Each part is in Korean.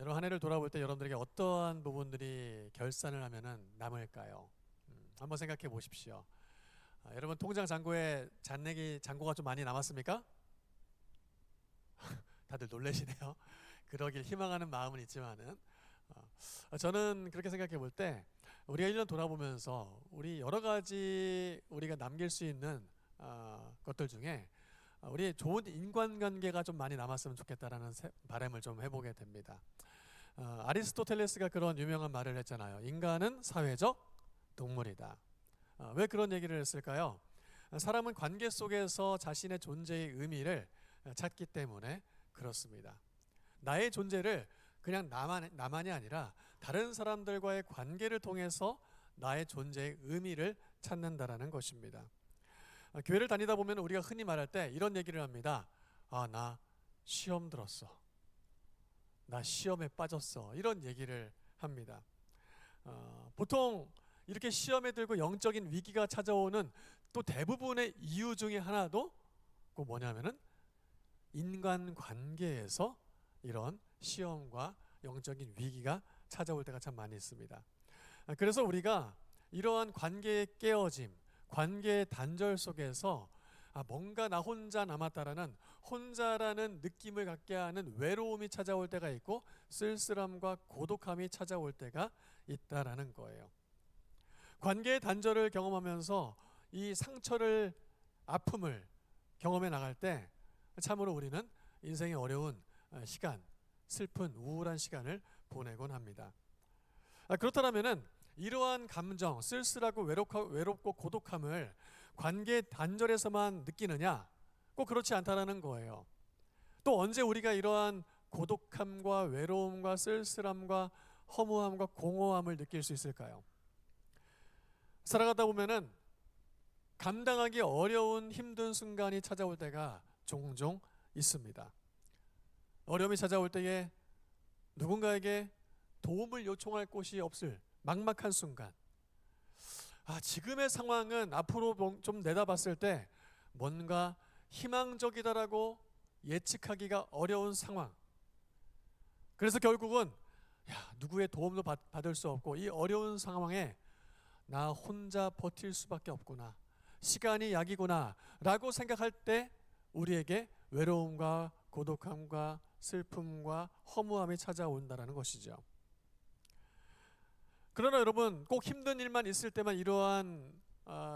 여러분 한 해를 돌아볼 때 여러분들에게 어떠한 부분들이 결산을 하면은 남을까요? 한번 생각해 보십시오. 여러분 통장 잔고에 잔내기 잔고가 좀 많이 남았습니까? 다들 놀라시네요. 그러길 희망하는 마음은 있지만은 저는 그렇게 생각해 볼 때 우리가 1년 돌아보면서 우리 여러 가지 우리가 남길 수 있는 것들 중에 우리 좋은 인간관계가 좀 많이 남았으면 좋겠다라는 바람을 좀 해보게 됩니다. 아리스토텔레스가 그런 유명한 말을 했잖아요. 인간은 사회적 동물이다. 왜 그런 얘기를 했을까요? 사람은 관계 속에서 자신의 존재의 의미를 찾기 때문에 그렇습니다. 나의 존재를 그냥 나만이 아니라 다른 사람들과의 관계를 통해서 나의 존재의 의미를 찾는다라는 것입니다. 교회를 다니다 보면 우리가 흔히 말할 때 이런 얘기를 합니다. 나 시험 들었어. 나 시험에 빠졌어. 이런 얘기를 합니다. 보통 이렇게 시험에 들고 영적인 위기가 찾아오는 또 대부분의 이유 중에 하나도 그 뭐냐면은 인간관계에서 이런 시험과 영적인 위기가 찾아올 때가 참 많이 있습니다. 그래서 우리가 이러한 관계의 깨어짐, 관계의 단절 속에서 뭔가 나 혼자 남았다라는 혼자라는 느낌을 갖게 하는 외로움이 찾아올 때가 있고 쓸쓸함과 고독함이 찾아올 때가 있다라는 거예요. 관계의 단절을 경험하면서 이 상처를 아픔을 경험해 나갈 때 참으로 우리는 인생의 어려운 시간, 슬픈 우울한 시간을 보내곤 합니다. 그렇다면은 이러한 감정, 쓸쓸하고 외롭고 고독함을 관계 단절에서만 느끼느냐? 꼭 그렇지 않다라는 거예요. 또 언제 우리가 이러한 고독함과 외로움과 쓸쓸함과 허무함과 공허함을 느낄 수 있을까요? 살아가다 보면은 감당하기 어려운 힘든 순간이 찾아올 때가 종종 있습니다. 어려움이 찾아올 때에 누군가에게 도움을 요청할 곳이 없을 막막한 순간, 지금의 상황은 앞으로 좀 내다봤을 때 뭔가 희망적이다라고 예측하기가 어려운 상황. 그래서 결국은 누구의 도움도 받을 수 없고 이 어려운 상황에 나 혼자 버틸 수밖에 없구나, 시간이 약이구나 라고 생각할 때 우리에게 외로움과 고독함과 슬픔과 허무함이 찾아온다는 것이죠. 그러나 여러분 꼭 힘든 일만 있을 때만 이러한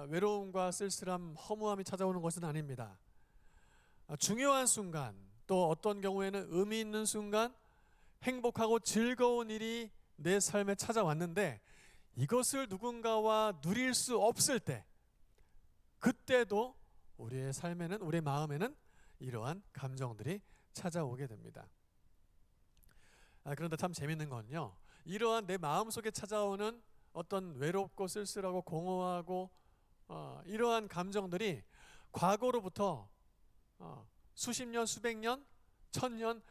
외로움과 쓸쓸함, 허무함이 찾아오는 것은 아닙니다. 중요한 순간, 또 어떤 경우에는 의미 있는 순간, 행복하고 즐거운 일이 내 삶에 찾아왔는데 이것을 누군가와 누릴 수 없을 때, 그때도 우리의 삶에는, 우리의 마음에는 이러한 감정들이 찾아오게 됩니다. 그런데 참 재밌는 건요, 이러한 내 마음속에 찾아오는 어떤 외롭고 쓸쓸하고 공허하고 이러한 감정들이 과거로부터 수십 년, 수백 년, 천년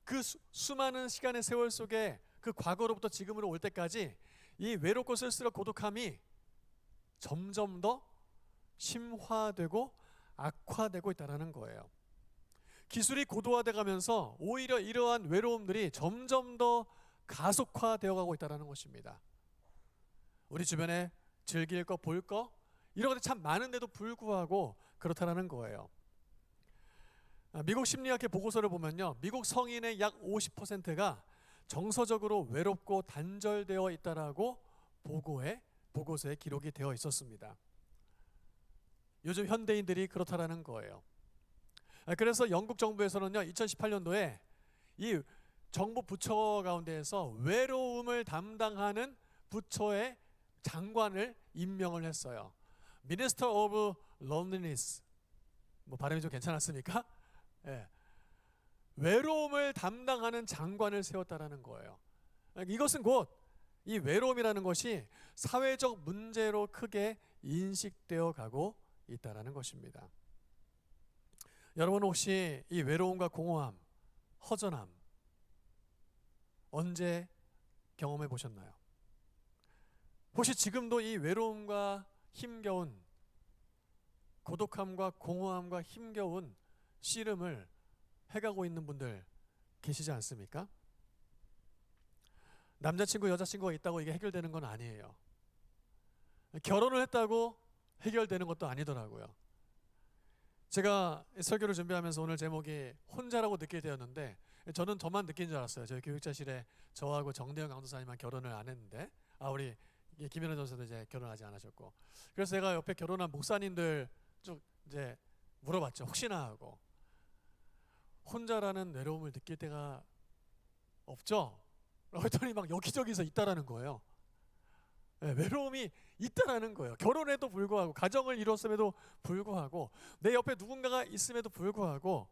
그 수많은 시간의 세월 속에 그 과거로부터 지금으로 올 때까지 이 외롭고 쓸쓸하고 고독함이 점점 더 심화되고 악화되고 있다는 거예요. 기술이 고도화돼 가면서 오히려 이러한 외로움들이 점점 더 가속화되어 가고 있다는 것입니다. 우리 주변에 즐길 거, 볼 거 이런 것들이 참 많은데도 불구하고 그렇다는 거예요. 미국 심리학회 보고서를 보면요, 미국 성인의 약 50%가 정서적으로 외롭고 단절되어 있다라고 보고서에 기록이 되어 있었습니다. 요즘 현대인들이 그렇다라는 거예요. 그래서 영국 정부에서는요 2018년도에 이 정부 부처 가운데에서 외로움을 담당하는 부처의 장관을 임명을 했어요. Minister of Loneliness. 발음이 좀 괜찮았습니까? 예. 외로움을 담당하는 장관을 세웠다라는 거예요. 이것은 곧 이 외로움이라는 것이 사회적 문제로 크게 인식되어 가고 있다라는 것입니다. 여러분 혹시 이 외로움과 공허함, 허전함 언제 경험해 보셨나요? 혹시 지금도 이 외로움과 힘겨운 고독함과 공허함과 힘겨운 씨름을 해가고 있는 분들 계시지 않습니까? 남자친구 여자친구가 있다고 이게 해결되는 건 아니에요. 결혼을 했다고 해결되는 것도 아니더라고요. 제가 설교를 준비하면서 오늘 제목이 혼자라고 느끼게 되었는데, 저는 저만 느낀 줄 알았어요. 저희 교육자실에 저하고 정대영 강도사님만 결혼을 안 했는데, 우리 김연아 전사도 이제 결혼하지 않으셨고, 그래서 제가 옆에 결혼한 목사님들 쭉 이제 물어봤죠. 혹시나 하고. 혼자라는 외로움을 느낄 때가 없죠? 그랬더니 막 여기저기서 있다라는 거예요. 네, 외로움이 있다라는 거예요. 결혼에도 불구하고, 가정을 이뤘음에도 불구하고, 내 옆에 누군가가 있음에도 불구하고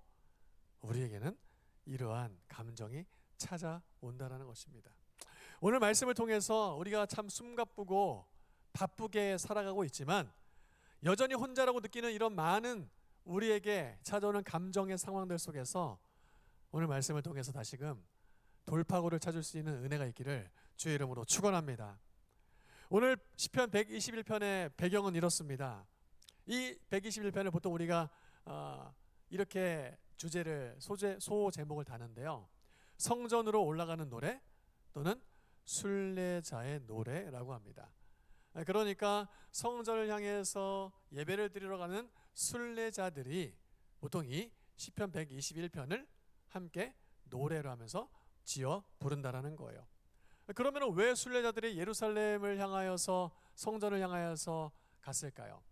우리에게는 이러한 감정이 찾아온다라는 것입니다. 오늘 말씀을 통해서 우리가 참 숨가쁘고 바쁘게 살아가고 있지만 여전히 혼자라고 느끼는 이런 많은 우리에게 찾아오는 감정의 상황들 속에서 오늘 말씀을 통해서 다시금 돌파구를 찾을 수 있는 은혜가 있기를 주의 이름으로 축원합니다. 오늘 시편 121편의 배경은 이렇습니다. 이 121편을 보통 우리가 이렇게 주제를 소 제목을 다는데요. 성전으로 올라가는 노래 또는 순례자의 노래라고 합니다. 그러니까 성전을 향해서 예배를 드리러 가는 순례자들이 보통 이 시편 121편을 함께 노래로 하면서 지어 부른다라는 거예요. 그러면 왜 순례자들이 예루살렘을 향하여서 성전을 향하여서 갔을까요?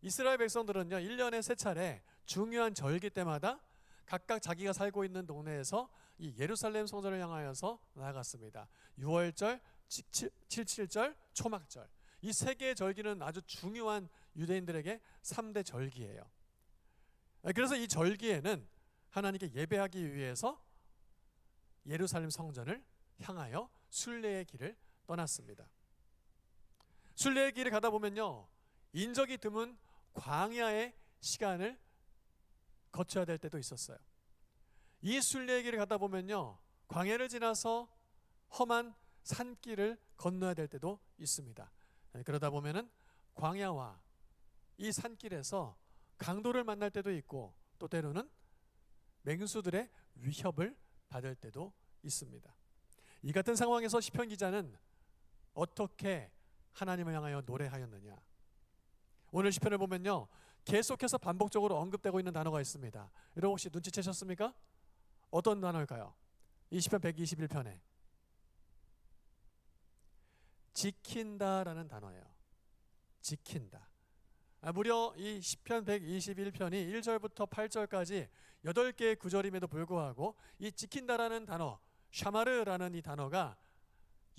이스라엘 백성들은요 1년에 3차례 중요한 절기 때마다 각각 자기가 살고 있는 동네에서 이 예루살렘 성전을 향하여서 나아갔습니다. 6월절, 77절, 초막절. 이 3개의 절기는 아주 중요한 유대인들에게 3대 절기예요. 그래서 이 절기에는 하나님께 예배하기 위해서 예루살렘 성전을 향하여 순례의 길을 떠났습니다. 순례의 길을 가다 보면요 인적이 드문 광야의 시간을 거쳐야 될 때도 있었어요. 이 순례의 길을 가다 보면요 광야를 지나서 험한 산길을 건너야 될 때도 있습니다. 그러다 보면은 광야와 이 산길에서 강도를 만날 때도 있고 또 때로는 맹수들의 위협을 받을 때도 있습니다. 이 같은 상황에서 시편 기자는 어떻게 하나님을 향하여 노래하였느냐? 오늘 시편을 보면요 계속해서 반복적으로 언급되고 있는 단어가 있습니다. 여러분 혹시 눈치채셨습니까? 어떤 단어일까요? 이 시편 121편에 지킨다라는 단어예요. 지킨다. 무려 이 시편 121편이 1절부터 8절까지 8개의 구절임에도 불구하고 이 지킨다라는 단어, 샤마르라는 이 단어가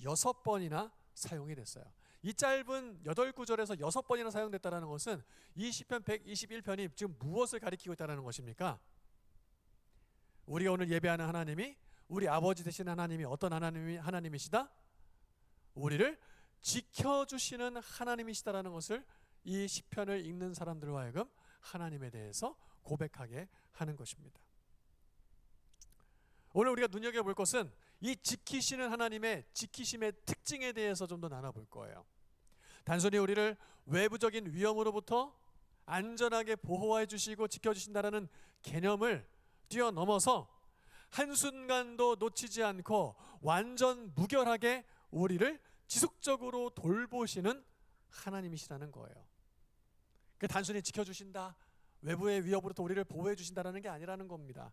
6번이나 사용이 됐어요. 이 짧은 8구절에서 6번이나 사용됐다는 것은 이 시편 121편이 지금 무엇을 가리키고 있다는 것입니까? 우리가 오늘 예배하는 하나님이 우리 아버지 되신 하나님이 어떤 하나님이시다? 우리를 지켜주시는 하나님이시다라는 것을 이 시편을 읽는 사람들로 하여금 하나님에 대해서 고백하게 하는 것입니다. 오늘 우리가 눈여겨볼 것은 이 지키시는 하나님의 지키심의 특징에 대해서 좀 더 나눠볼 거예요. 단순히 우리를 외부적인 위험으로부터 안전하게 보호해 주시고 지켜주신다는 개념을 뛰어넘어서 한순간도 놓치지 않고 완전 무결하게 우리를 지속적으로 돌보시는 하나님이시라는 거예요. 그 단순히 지켜주신다, 외부의 위협으로부터 우리를 보호해 주신다는 게 아니라는 겁니다.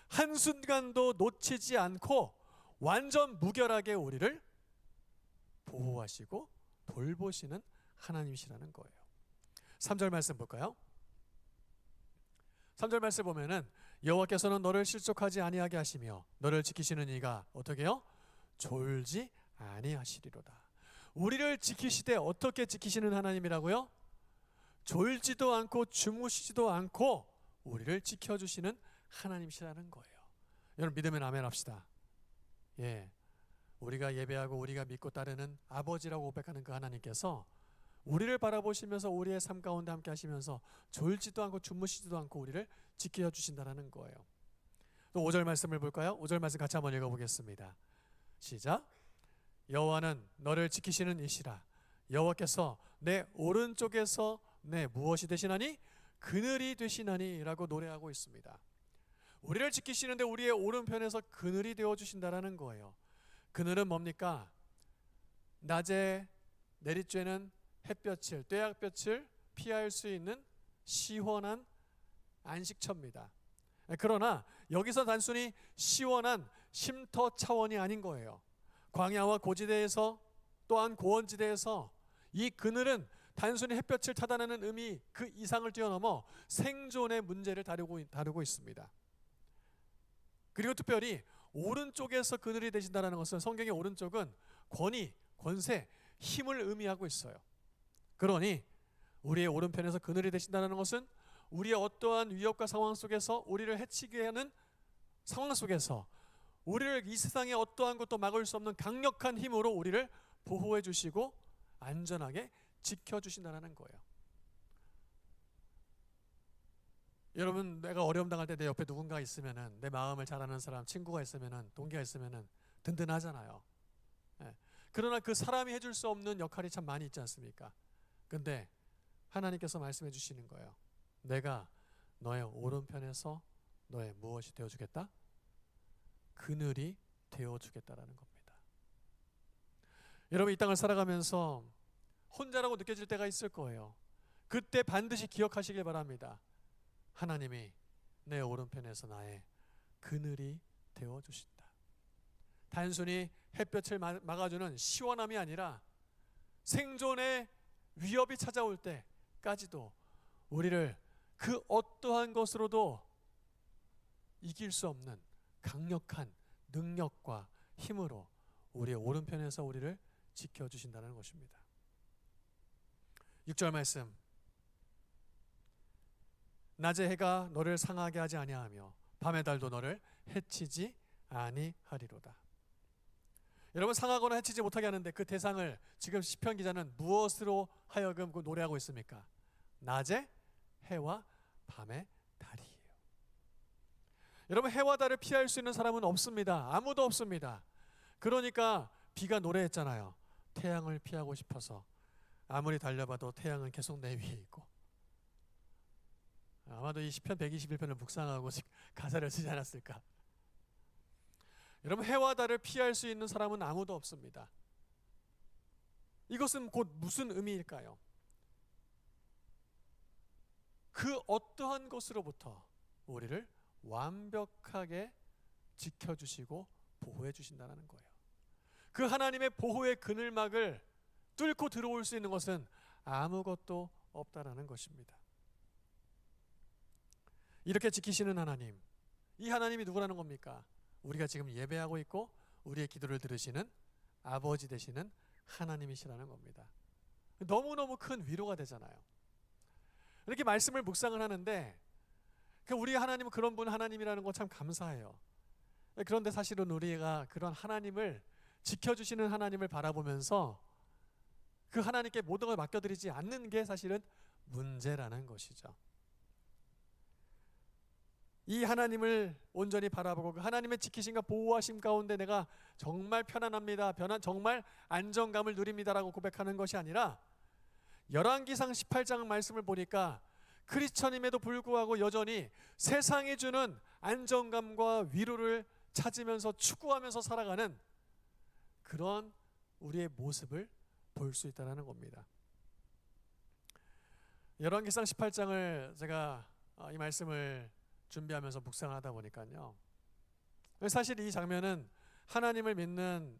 한순간도 놓치지 않고 완전 무결하게 우리를 보호하시고 돌보시는 하나님이시라는 거예요. 3절 말씀 볼까요? 3절 말씀 보면은 여호와께서는 너를 실족하지 아니하게 하시며 너를 지키시는 이가 어떻게 해요? 졸지 아니하시리로다. 우리를 지키시되 어떻게 지키시는 하나님이라고요? 졸지도 않고 주무시지도 않고 우리를 지켜주시는 하나님이시라는 거예요. 여러분 믿으면 아멘 합시다. 예, 우리가 예배하고 우리가 믿고 따르는 아버지라고 고백하는 그 하나님께서 우리를 바라보시면서 우리의 삶 가운데 함께 하시면서 졸지도 않고 주무시지도 않고 우리를 지켜주신다는 거예요. 또 5절 말씀을 볼까요? 5절 말씀 같이 한번 읽어보겠습니다. 시작. 여호와는 너를 지키시는 이시라. 여호와께서 내 오른쪽에서 내 무엇이 되시나니? 그늘이 되시나니 라고 노래하고 있습니다. 우리를 지키시는데 우리의 오른편에서 그늘이 되어주신다라는 거예요. 그늘은 뭡니까? 낮에 내리쬐는 햇볕을, 떼약볕을 피할 수 있는 시원한 안식처입니다. 그러나 여기서 단순히 시원한 쉼터 차원이 아닌 거예요. 광야와 고지대에서 또한 고원지대에서 이 그늘은 단순히 햇볕을 차단하는 의미 그 이상을 뛰어넘어 생존의 문제를 다루고 있습니다. 그리고 특별히 오른쪽에서 그늘이 되신다는 것은 성경의 오른쪽은 권위, 권세, 힘을 의미하고 있어요. 그러니 우리의 오른편에서 그늘이 되신다는 것은 우리의 어떠한 위협과 상황 속에서 우리를 해치게 하는 상황 속에서 우리를 이 세상의 어떠한 것도 막을 수 없는 강력한 힘으로 우리를 보호해 주시고 안전하게 지켜주신다는 거예요. 여러분, 내가 어려움 당할 때 내 옆에 누군가 있으면은, 내 마음을 잘 아는 사람, 친구가 있으면은, 동기가 있으면은 든든하잖아요. 예. 그러나 그 사람이 해줄 수 없는 역할이 참 많이 있지 않습니까? 근데 하나님께서 말씀해 주시는 거예요. 내가 너의 오른편에서 너의 무엇이 되어주겠다? 그늘이 되어주겠다라는 겁니다. 여러분, 이 땅을 살아가면서 혼자라고 느껴질 때가 있을 거예요. 그때 반드시 기억하시길 바랍니다. 하나님이 내 오른편에서 나의 그늘이 되어주신다. 단순히 햇볕을 막아주는 시원함이 아니라 생존의 위협이 찾아올 때까지도 우리를 그 어떠한 것으로도 이길 수 없는 강력한 능력과 힘으로 우리의 오른편에서 우리를 지켜주신다는 것입니다. 6절 말씀, 낮의 해가 너를 상하게 하지 아니하며 밤의 달도 너를 해치지 아니하리로다. 여러분, 상하거나 해치지 못하게 하는데 그 대상을 지금 시편 기자는 무엇으로 하여금 노래하고 있습니까? 낮의 해와 밤의 달이에요. 여러분, 해와 달을 피할 수 있는 사람은 없습니다. 아무도 없습니다. 그러니까 비가 노래했잖아요. 태양을 피하고 싶어서 아무리 달려봐도 태양은 계속 내 위에 있고. 아마도 이 시편 121편을 묵상하고 가사를 쓰지 않았을까. 여러분, 해와 달을 피할 수 있는 사람은 아무도 없습니다. 이것은 곧 무슨 의미일까요? 그 어떠한 것으로부터 우리를 완벽하게 지켜주시고 보호해 주신다는 거예요. 그 하나님의 보호의 그늘막을 뚫고 들어올 수 있는 것은 아무것도 없다라는 것입니다. 이렇게 지키시는 하나님, 이 하나님이 누구라는 겁니까? 우리가 지금 예배하고 있고 우리의 기도를 들으시는 아버지 되시는 하나님이시라는 겁니다. 너무너무 큰 위로가 되잖아요. 이렇게 말씀을 묵상을 하는데 우리 하나님은 그런 분 하나님이라는 거 참 감사해요. 그런데 사실은 우리가 그런 하나님을 지켜주시는 하나님을 바라보면서 그 하나님께 모든 걸 맡겨드리지 않는 게 사실은 문제라는 것이죠. 이 하나님을 온전히 바라보고 그 하나님의 지키심과 보호하심 가운데 내가 정말 편안합니다, 정말 안정감을 누립니다라고 고백하는 것이 아니라 열왕기상 18장 말씀을 보니까 크리스천임에도 불구하고 여전히 세상이 주는 안정감과 위로를 찾으면서 추구하면서 살아가는 그런 우리의 모습을 볼 수 있다는 겁니다. 열왕기상 18장을 제가 이 말씀을 준비하면서 묵상하다 보니까요, 사실 이 장면은 하나님을 믿는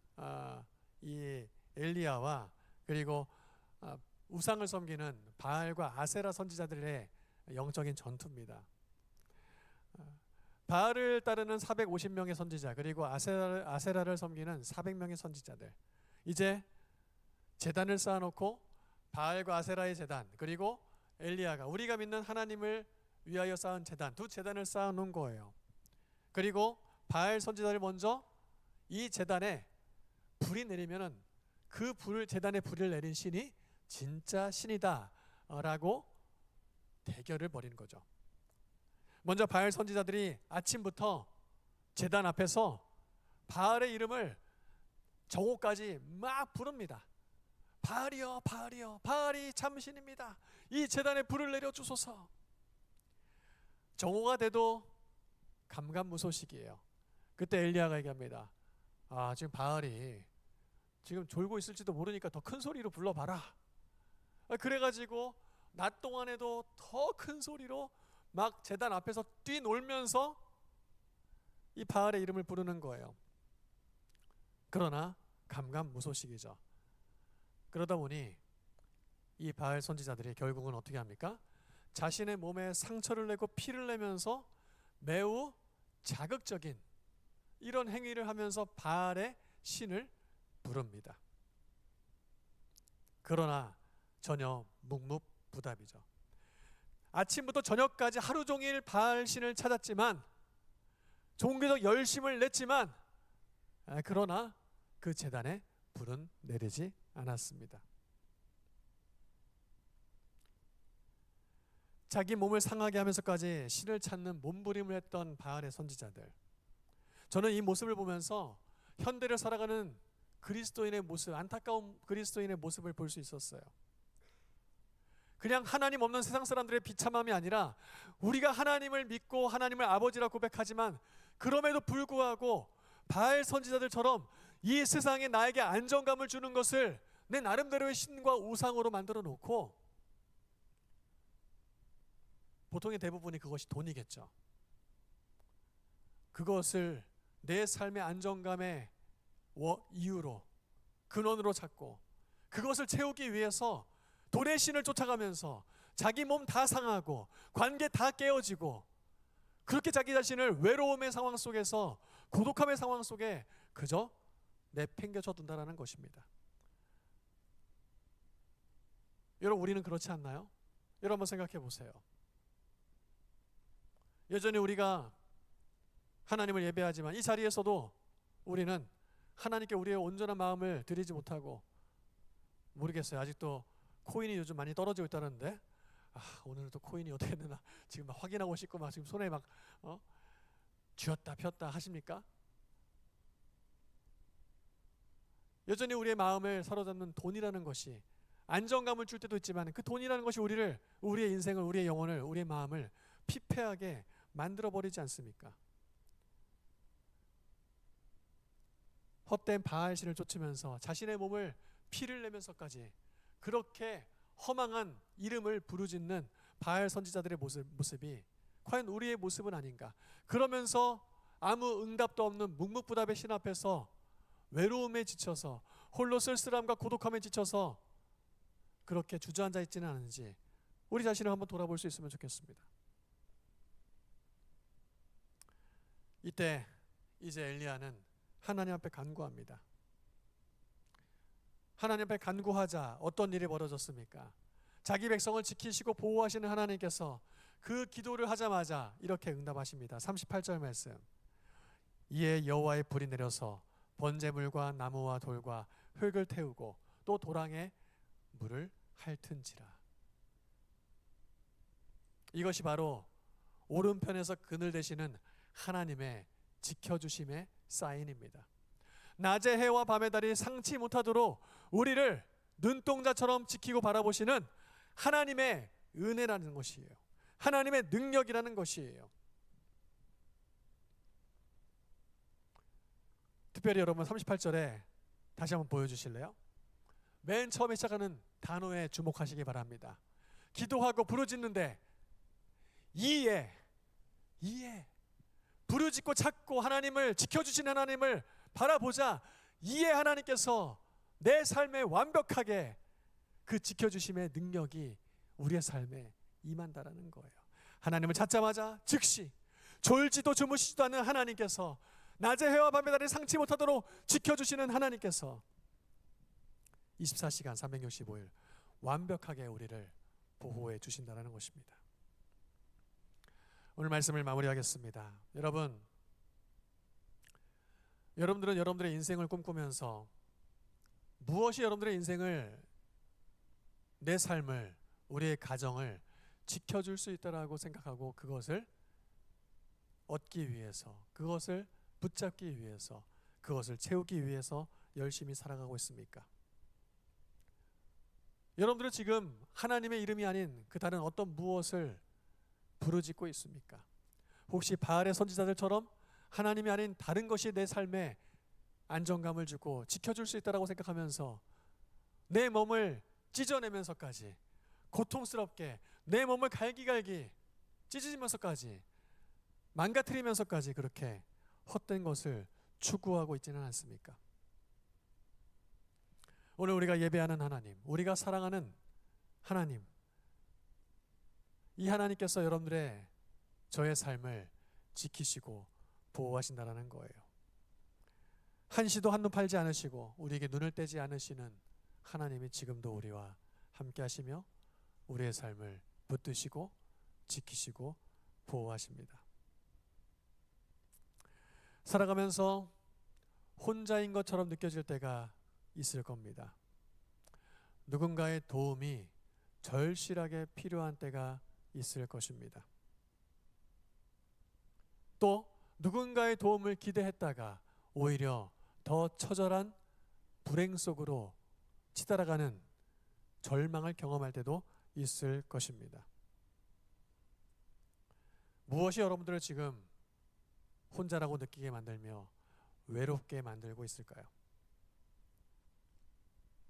이 엘리야와 그리고 우상을 섬기는 바알과 아세라 선지자들의 영적인 전투입니다. 바알을 따르는 450명의 선지자, 그리고 아세라를 섬기는 400명의 선지자들, 이제 제단을 쌓아놓고 바알과 아세라의 제단, 그리고 엘리야가 우리가 믿는 하나님을 위하여 쌓은 제단, 두 제단을 쌓아놓은 거예요. 그리고 바알 선지자를 먼저 이 제단에 불이 내리면은 그 제단에 불을 내린 신이 진짜 신이다 라고 대결을 벌이는 거죠. 먼저 바알 선지자들이 아침부터 제단 앞에서 바알의 이름을 정오까지 막 부릅니다. 바알이여, 바알이여, 바알이 참신입니다. 이 제단에 불을 내려주소서. 정오가 돼도 감감무소식이에요. 그때 엘리야가 얘기합니다. 지금 바알이 지금 졸고 있을지도 모르니까 더 큰 소리로 불러봐라. 그래가지고 낮 동안에도 더 큰 소리로 막 제단 앞에서 뛰놀면서 이 바알의 이름을 부르는 거예요. 그러나 감감무소식이죠. 그러다 보니 이 바알 선지자들이 결국은 어떻게 합니까? 자신의 몸에 상처를 내고 피를 내면서 매우 자극적인 이런 행위를 하면서 바알의 신을 부릅니다. 그러나 전혀 묵묵부답이죠. 아침부터 저녁까지 하루 종일 바알 신을 찾았지만 종교적 열심을 냈지만 그러나 그 제단에 불은 내리지 않았습니다. 자기 몸을 상하게 하면서까지 신을 찾는 몸부림을 했던 바알의 선지자들, 저는 이 모습을 보면서 현대를 살아가는 그리스도인의 모습, 안타까운 그리스도인의 모습을 볼 수 있었어요. 그냥 하나님 없는 세상 사람들의 비참함이 아니라 우리가 하나님을 믿고 하나님을 아버지라 고백하지만 그럼에도 불구하고 바알 선지자들처럼 이 세상에 나에게 안정감을 주는 것을 내 나름대로의 신과 우상으로 만들어 놓고, 보통의 대부분이 그것이 돈이겠죠. 그것을 내 삶의 안정감의 이유로, 근원으로 찾고 그것을 채우기 위해서 돈의 신을 쫓아가면서 자기 몸 다 상하고 관계 다 깨어지고 그렇게 자기 자신을 외로움의 상황 속에서, 고독함의 상황 속에 그저 내팽겨쳐 둔다라는 것입니다. 여러분, 우리는 그렇지 않나요? 여러분 한번 생각해 보세요. 여전히 우리가 하나님을 예배하지만 이 자리에서도 우리는 하나님께 우리의 온전한 마음을 드리지 못하고, 모르겠어요. 아직도 코인이 요즘 많이 떨어지고 있다는데 오늘은 또 코인이 어떻게 되나 지금 막 확인하고 싶고 막 지금 손에 막 쥐었다 폈다 하십니까? 여전히 우리의 마음을 사로잡는 돈이라는 것이 안정감을 줄 때도 있지만 그 돈이라는 것이 우리의 인생을, 우리의 영혼을, 우리의 마음을 피폐하게 만들어버리지 않습니까? 헛된 바알신을 쫓으면서 자신의 몸을 피를 내면서까지 그렇게 허망한 이름을 부르짖는 바알 선지자들의 모습이 과연 우리의 모습은 아닌가? 그러면서 아무 응답도 없는 묵묵부답의 신 앞에서 외로움에 지쳐서, 홀로 쓸쓸함과 고독함에 지쳐서 그렇게 주저앉아 있지는 않은지 우리 자신을 한번 돌아볼 수 있으면 좋겠습니다. 이때 이제 엘리야는 하나님 앞에 간구합니다. 하나님 앞에 간구하자 어떤 일이 벌어졌습니까? 자기 백성을 지키시고 보호하시는 하나님께서 그 기도를 하자마자 이렇게 응답하십니다. 38절 말씀. 이에 여호와의 불이 내려서 번제물과 나무와 돌과 흙을 태우고 또 도랑에 물을 핥은지라. 이것이 바로 오른편에서 그늘 되시는 하나님의 지켜주심의 사인입니다. 낮의 해와 밤의 달이 상치 못하도록 우리를 눈동자처럼 지키고 바라보시는 하나님의 은혜라는 것이에요. 하나님의 능력이라는 것이에요. 특별히 여러분 38절에 다시 한번 보여주실래요? 맨 처음에 시작하는 단어에 주목하시기 바랍니다. 기도하고 부르짖는데 이에 부르짖고 찾고 하나님을 지켜주신 하나님을 바라보자 이에 하나님께서 내 삶에 완벽하게 그 지켜주심의 능력이 우리의 삶에 임한다라는 거예요. 하나님을 찾자마자 즉시 졸지도 주무시지도 않는 하나님께서, 낮의 해와 밤의 달이 상치 못하도록 지켜주시는 하나님께서 24시간 365일 완벽하게 우리를 보호해 주신다는 것입니다. 오늘 말씀을 마무리하겠습니다. 여러분들은 여러분들의 인생을 꿈꾸면서 무엇이 여러분들의 인생을, 내 삶을, 우리의 가정을 지켜줄 수 있다라고 생각하고 그것을 얻기 위해서, 그것을 붙잡기 위해서, 그것을 채우기 위해서 열심히 살아가고 있습니까? 여러분들은 지금 하나님의 이름이 아닌 그 다른 어떤 무엇을 부르짖고 있습니까? 혹시 바알의 선지자들처럼 하나님이 아닌 다른 것이 내 삶에 안정감을 주고 지켜줄 수 있다고 생각하면서 내 몸을 찢어내면서까지 고통스럽게 내 몸을 갈기갈기 찢어지면서까지 망가뜨리면서까지 그렇게 헛된 것을 추구하고 있지는 않습니까? 오늘 우리가 예배하는 하나님, 우리가 사랑하는 하나님, 이 하나님께서 여러분들의 저의 삶을 지키시고 보호하신다는 거예요. 한시도 한눈 팔지 않으시고 우리에게 눈을 떼지 않으시는 하나님이 지금도 우리와 함께 하시며 우리의 삶을 붙드시고 지키시고 보호하십니다. 살아가면서 혼자인 것처럼 느껴질 때가 있을 겁니다. 누군가의 도움이 절실하게 필요한 때가 있을 것입니다. 또 누군가의 도움을 기대했다가 오히려 더 처절한 불행 속으로 치달아가는 절망을 경험할 때도 있을 것입니다. 무엇이 여러분들을 지금 혼자라고 느끼게 만들며 외롭게 만들고 있을까요?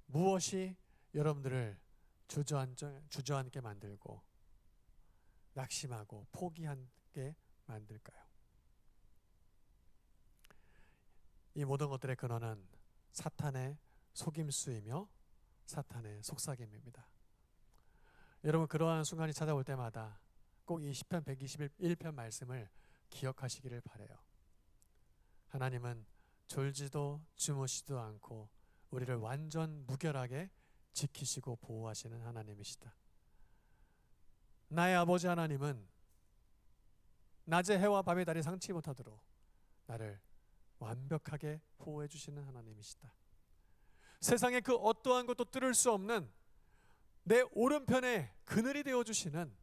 무엇이 여러분들을 주저앉게 만들고 낙심하고 포기하게 만들까요? 이 모든 것들의 근원은 사탄의 속임수이며 사탄의 속삭임입니다. 여러분, 그러한 순간이 찾아올 때마다 꼭 이 시편 121편 말씀을 기억하시기를 바라요. 하나님은 졸지도 주무시지도 않고 우리를 완전 무결하게 지키시고 보호하시는 하나님이시다. 나의 아버지 하나님은 낮의 해와 밤의 달이 상치 못하도록 나를 완벽하게 보호해 주시는 하나님이시다. 세상의 그 어떠한 것도 뚫을 수 없는 내 오른편에 그늘이 되어주시는,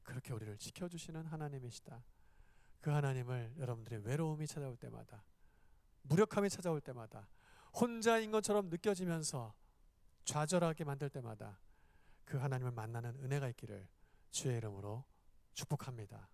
그렇게 우리를 지켜주시는 하나님이시다. 그 하나님을 여러분들의 외로움이 찾아올 때마다, 무력함이 찾아올 때마다, 혼자인 것처럼 느껴지면서 좌절하게 만들 때마다 그 하나님을 만나는 은혜가 있기를 주의 이름으로 축복합니다.